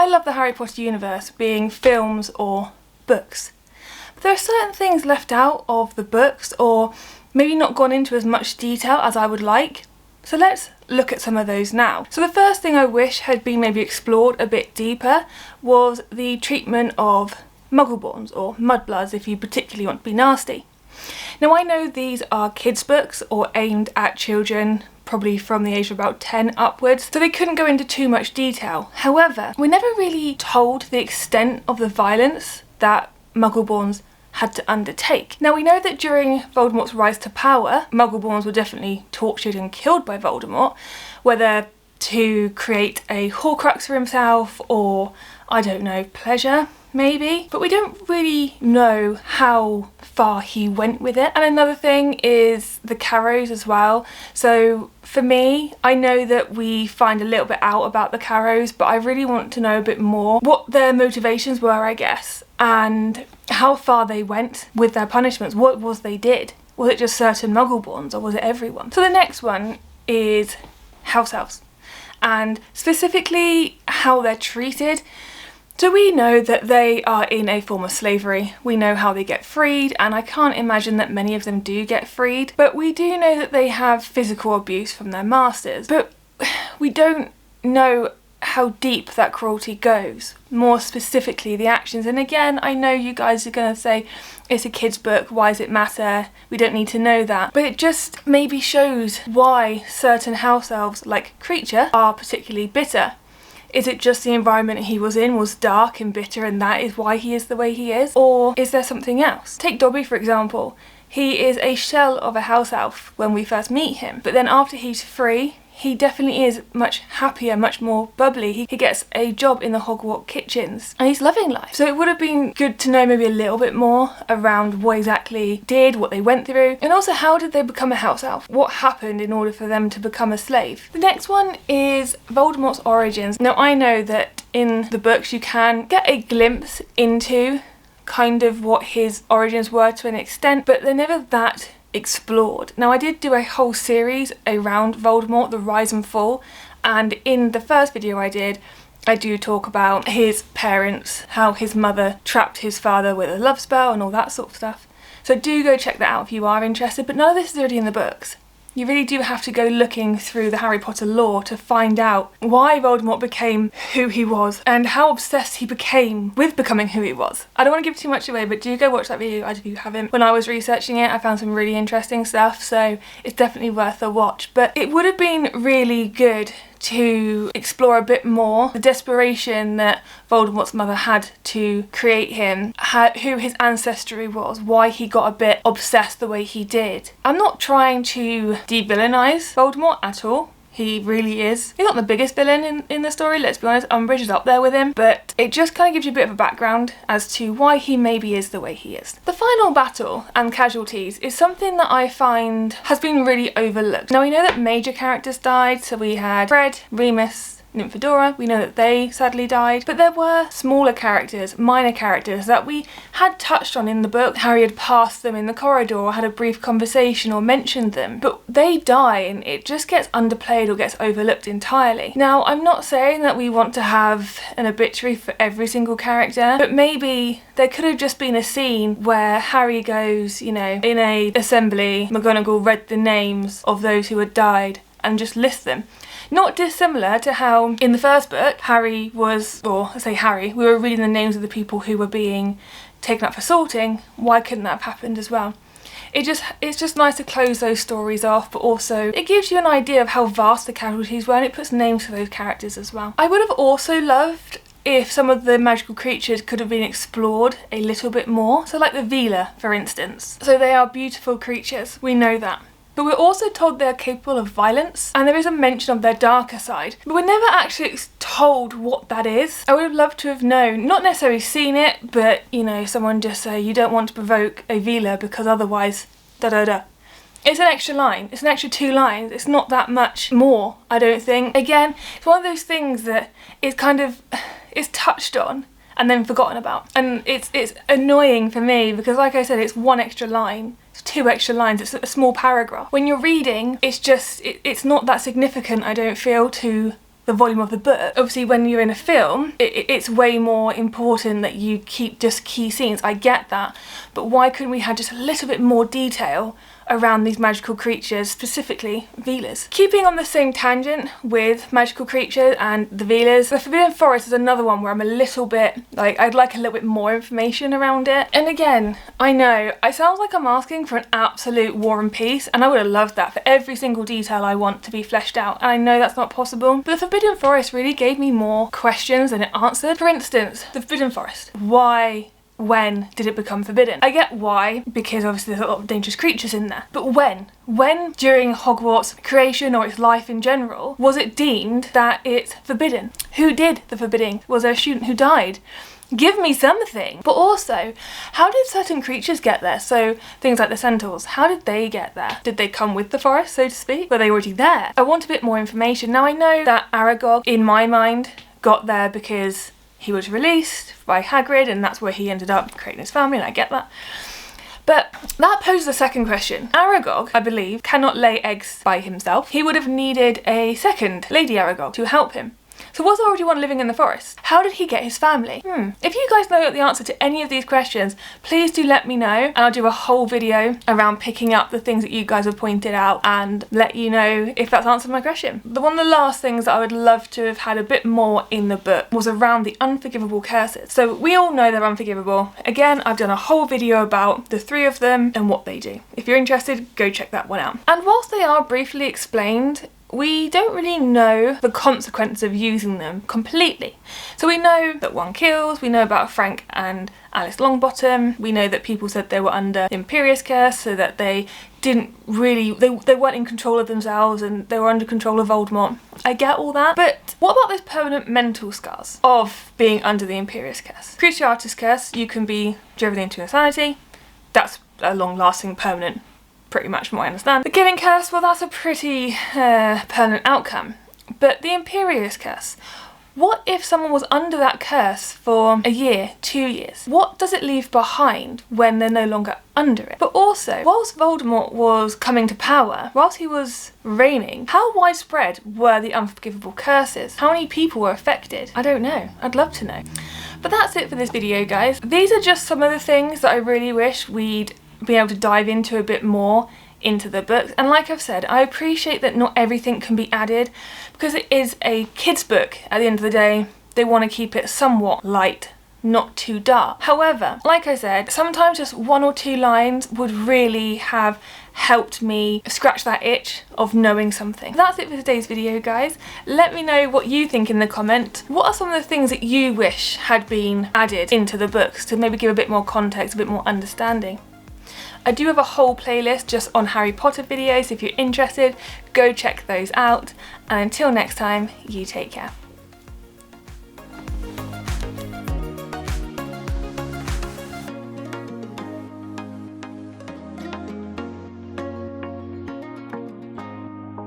love the Harry Potter universe, being films or books. But there are certain things left out of the books, or maybe not gone into as much detail as I would like. So let's look at some of those now. So the first thing I wish had been maybe explored a bit deeper was the treatment of Muggleborns, or Mudbloods if you particularly want to be nasty. Now I know these are kids' books or aimed at children, probably from the age of about 10 upwards, so they couldn't go into too much detail. However, we're never really told the extent of the violence that Muggleborns had to undertake. Now we know that during Voldemort's rise to power, Muggleborns were definitely tortured and killed by Voldemort, whether to create a Horcrux for himself or, I don't know, pleasure maybe, but we don't really know how far he went with it. And another thing is the Carrows as well. So for me, I know that we find a little bit out about the Carrows, but I really want to know a bit more what their motivations were, I guess, and how far they went with their punishments. What was they did? Was it just certain Muggleborns or was it everyone? So the next one is house elves, and specifically how they're treated. So we know that they are in a form of slavery. We know how they get freed, and I can't imagine that many of them do get freed, but we do know that they have physical abuse from their masters. But we don't know how deep that cruelty goes, more specifically the actions. And again, I know you guys are going to say it's a kid's book, why does it matter? We don't need to know that. But it just maybe shows why certain house elves, like Kreacher, are particularly bitter. Is it just the environment he was in was dark and bitter and that is why he is the way he is? Or is there something else? Take Dobby for example. He is a shell of a house elf when we first meet him, but then after he's free, he definitely is much happier, much more bubbly. He gets a job in the Hogwarts kitchens and he's loving life. So it would have been good to know maybe a little bit more around what exactly did, what they went through, and also how did they become a house elf? What happened in order for them to become a slave? The next one is Voldemort's origins. Now I know that in the books you can get a glimpse into kind of what his origins were to an extent, but they're never that explored. Now I did do a whole series around Voldemort, the rise and fall, and in the first video I do talk about his parents, how his mother trapped his father with a love spell and all that sort of stuff. So do go check that out if you are interested, but none of this is already in the books. You really do have to go looking through the Harry Potter lore to find out why Voldemort became who he was and how obsessed he became with becoming who he was. I don't want to give too much away, but do go watch that video if you haven't. When I was researching it, I found some really interesting stuff, so it's definitely worth a watch. But it would have been really good to explore a bit more the desperation that Voldemort's mother had to create him, who his ancestry was, why he got a bit obsessed the way he did. I'm not trying to de-villainize Voldemort at all. He really is. He's not the biggest villain in the story, let's be honest. Umbridge is up there with him, but it just kind of gives you a bit of a background as to why he maybe is the way he is. The final battle and casualties is something that I find has been really overlooked. Now we know that major characters died, so we had Fred, Remus, Nymphadora, we know that they sadly died, but there were smaller characters, minor characters that we had touched on in the book. Harry had passed them in the corridor or had a brief conversation or mentioned them, but they die and it just gets underplayed or gets overlooked entirely. Now I'm not saying that we want to have an obituary for every single character, but maybe there could have just been a scene where Harry goes, you know, in a assembly, McGonagall read the names of those who had died and just list them. Not dissimilar to how in the first book Harry was, or I say Harry, we were reading the names of the people who were being taken up for sorting. Why couldn't that have happened as well? It's just nice to close those stories off, but also it gives you an idea of how vast the casualties were and it puts names to those characters as well. I would have also loved if some of the magical creatures could have been explored a little bit more. So like the Veela, for instance. So they are beautiful creatures, we know that. But we're also told they're capable of violence, and there is a mention of their darker side, but we're never actually told what that is. I would have loved to have known, not necessarily seen it, but you know, someone just say you don't want to provoke a Veela because otherwise da-da-da. It's an extra line, it's an extra 2 lines, it's not that much more, I don't think. Again, it's one of those things that is kind of, is touched on and then forgotten about. And it's annoying for me because like I said, it's 1 extra line. 2 extra lines, it's a small paragraph. When you're reading, it's just, it's not that significant, I don't feel, to the volume of the book. Obviously when you're in a film, it's way more important that you keep just key scenes. I get that, but why couldn't we have just a little bit more detail around these magical creatures, specifically Velas? Keeping on the same tangent with magical creatures and the Velas, the Forbidden Forest is another one where I'm a little bit, like, I'd like a little bit more information around it. And again, I know, it sounds like I'm asking for an absolute War and Peace, and I would have loved that for every single detail I want to be fleshed out, and I know that's not possible, but the Forbidden Forest really gave me more questions than it answered. For instance, the Forbidden Forest. Why? When did it become forbidden? I get why, because obviously there's a lot of dangerous creatures in there. But when? When during Hogwarts creation or its life in general was it deemed that it's forbidden? Who did the forbidding? Was there a student who died? Give me something. But also, how did certain creatures get there? So things like the centaurs, how did they get there? Did they come with the forest, so to speak? Were they already there? I want a bit more information. Now I know that Aragog, in my mind, got there because he was released by Hagrid and that's where he ended up creating his family, and I get that. But that poses a second question. Aragog, I believe, cannot lay eggs by himself. He would have needed a second Lady Aragog to help him. So was there already one living in the forest? How did he get his family? If you guys know the answer to any of these questions, please do let me know, and I'll do a whole video around picking up the things that you guys have pointed out and let you know if that's answered my question. One of the last things that I would love to have had a bit more in the book was around the unforgivable curses. So we all know they're unforgivable. Again, I've done a whole video about the 3 of them and what they do. If you're interested, go check that one out. And whilst they are briefly explained, we don't really know the consequence of using them completely. So we know that one kills, we know about Frank and Alice Longbottom, we know that people said they were under Imperius Curse, so that they didn't really, they weren't in control of themselves and they were under control of Voldemort. I get all that, but what about those permanent mental scars of being under the Imperius Curse? Cruciatus Curse, you can be driven into insanity. That's a long-lasting permanent, pretty much from what I understand. The Killing Curse, well, that's a pretty permanent outcome. But the Imperius Curse, what if someone was under that curse for a year, 2 years? What does it leave behind when they're no longer under it? But also, whilst Voldemort was coming to power, whilst he was reigning, how widespread were the unforgivable curses? How many people were affected? I don't know. I'd love to know. But that's it for this video, guys. These are just some of the things that I really wish we'd be able to dive into a bit more into the books. And like I've said, I appreciate that not everything can be added because it is a kid's book. At the end of the day, they want to keep it somewhat light, not too dark. However, like I said, sometimes just 1 or 2 lines would really have helped me scratch that itch of knowing something. That's it for today's video, guys. Let me know what you think in the comment. What are some of the things that you wish had been added into the books to maybe give a bit more context, a bit more understanding? I do have a whole playlist just on Harry Potter videos. If you're interested, go check those out. And until next time, you take care.